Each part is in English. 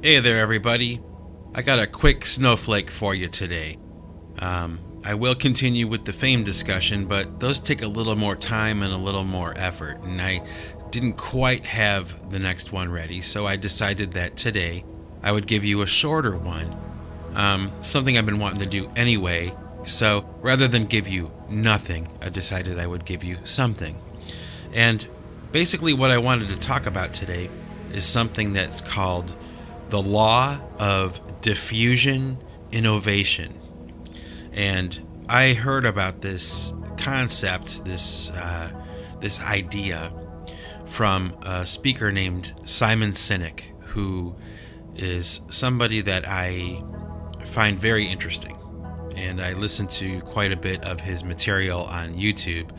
Hey there, everybody. I got a quick snowflake for you today. I will continue with the fame discussion, but those take a little more time and a little more effort, and I didn't quite have the next one ready, so I decided that today I would give you a shorter one, something I've been wanting to do anyway, so rather than give you nothing, I decided I would give you something. And basically what I wanted to talk about today is something that's called the law of diffusion innovation. And I heard about this concept, this idea, from a speaker named Sinek, who is somebody that I find very interesting. And I listen to quite a bit of his material on YouTube.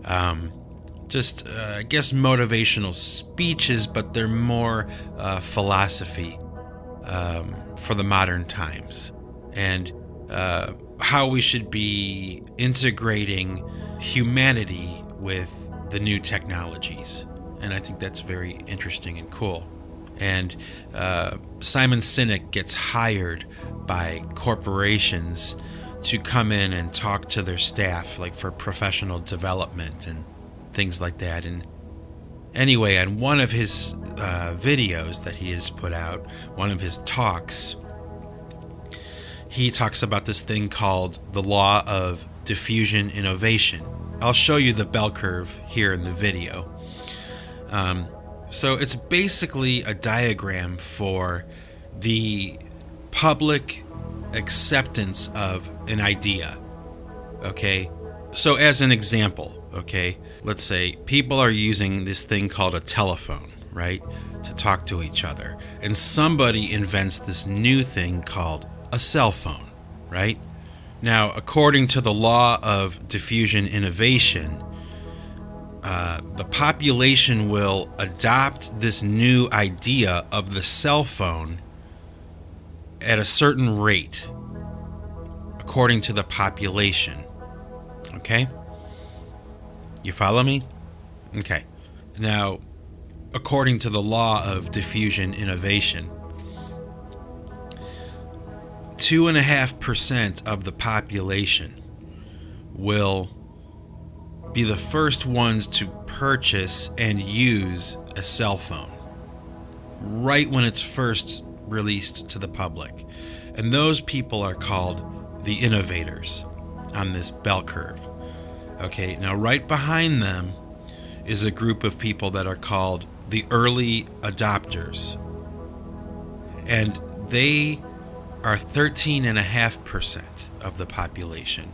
I guess motivational speeches, but they're more philosophy for the modern times. And how we should be integrating humanity with the new technologies. And I think that's very interesting and cool. And Sinek gets hired by corporations to come in and talk to their staff, like for professional development and things like that. And anyway, on one of his videos that he has put out, one of his talks, he talks about this thing called the law of diffusion innovation. I'll show you the bell curve here in the video. So it's basically a diagram for the public acceptance of an idea. Okay? So as an example, okay, let's say people are using this thing called a telephone, right, to talk to each other. And somebody invents this new thing called a cell phone, right? Now, according to the law of diffusion innovation, the population will adopt this new idea of the cell phone at a certain rate, according to the population. Okay? You follow me? Okay. Now, according to the law of diffusion innovation, 2.5% of the population will be the first ones to purchase and use a cell phone right when it's first released to the public. And those people are called the innovators on this bell curve. Okay, now right behind them is a group of people that are called the early adopters. And they are 13.5% of the population.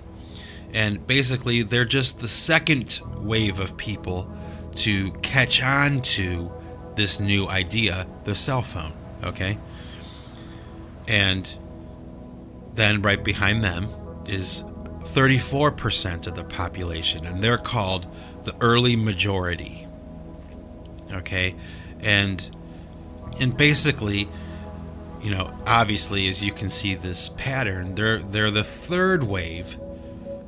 And basically, they're just the second wave of people to catch on to this new idea, the cell phone, okay? And then right behind them is 34% of the population, and they're called the early majority, okay? And basically, you know, obviously, as you can see this pattern, they're the third wave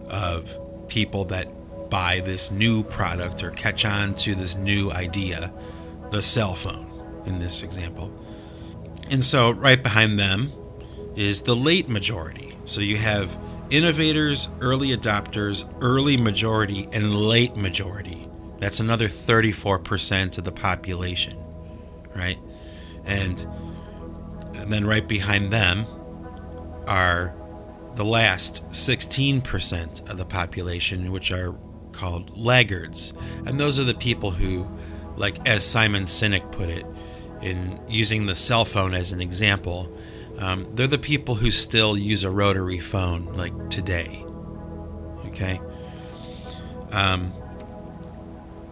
of people that buy this new product or catch on to this new idea, the cell phone in this example. And so right behind them is the late majority. So you have innovators, early adopters, early majority, and late majority. That's another 34% of the population, right? And then right behind them are the last 16% of the population, which are called laggards. And those are the people who, like as Sinek put it, in using the cell phone as an example, they're the people who still use a rotary phone like today. Okay? And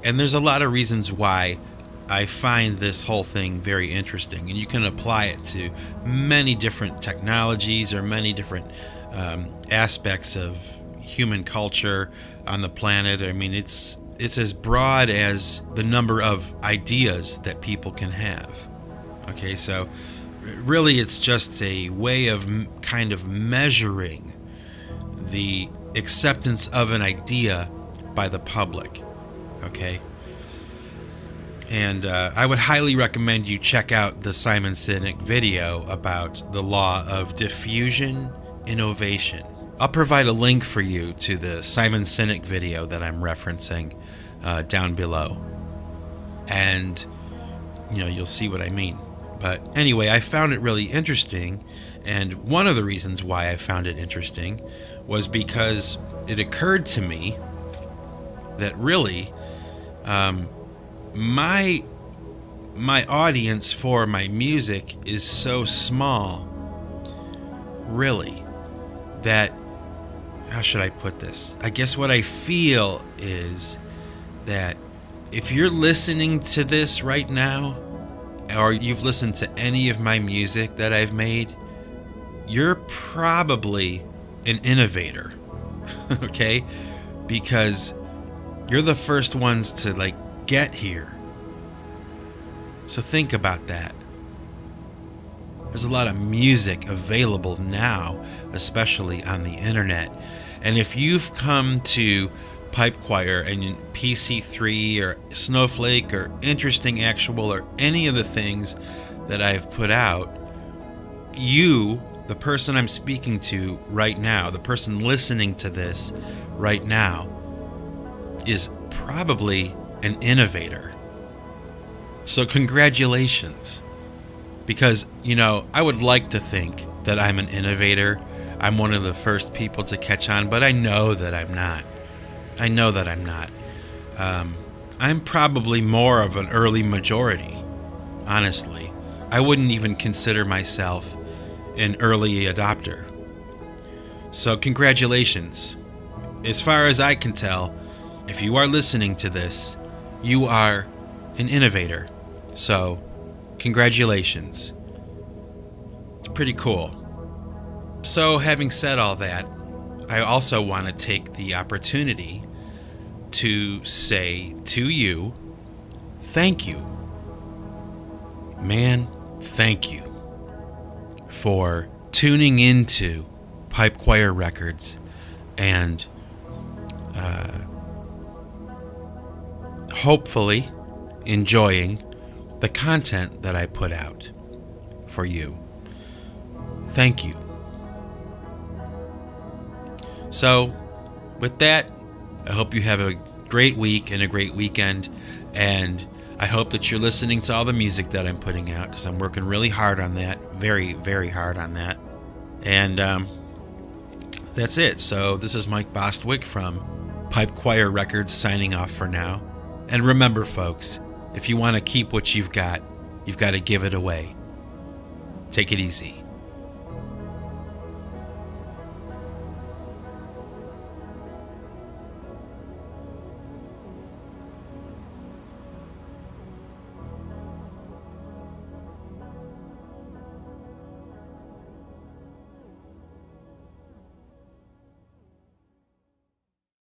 there's a lot of reasons why I find this whole thing very interesting, and you can apply it to many different technologies or many different aspects of human culture on the planet. I mean, it's as broad as the number of ideas that people can have. Okay, so really it's just a way of kind of measuring the acceptance of an idea by the public. Okay? And I would highly recommend you check out the Simon Sinek video about the law of diffusion innovation. I'll provide a link for you to the Simon Sinek video that I'm referencing down below. And, you'll see what I mean. But anyway, I found it really interesting. And one of the reasons why I found it interesting was because it occurred to me that really my audience for my music is so small, really, that, how should I put this? I guess what I feel is that if you're listening to this right now, or you've listened to any of my music that I've made, you're probably an innovator, okay? Because you're the first ones to get here. So think about that. There's a lot of music available now, especially on the internet. And if you've come to Pipechoir and PC3 or SnowFlake or Interesting Actual or any of the things that I've put out, you, the person I'm speaking to right now, the person listening to this right now, is probably an innovator. So congratulations. Because, I would like to think that I'm an innovator. I'm one of the first people to catch on, but I know that I'm not. I'm probably more of an early majority, honestly. I wouldn't even consider myself an early adopter. So congratulations. As far as I can tell, if you are listening to this, you are an innovator. So congratulations. It's pretty cool. So having said all that, I also want to take the opportunity to say to you, thank you. Man, thank you for tuning into Pipechoir Records and hopefully enjoying the content that I put out for you. Thank you. So, with that, I hope you have a great week and a great weekend, and I hope that you're listening to all the music that I'm putting out, because I'm working really hard on that, very, very hard on that. And that's it. So this is Mike Bostwick from Pipechoir Records signing off for now. And remember, folks, if you want to keep what you've got to give it away. Take it easy.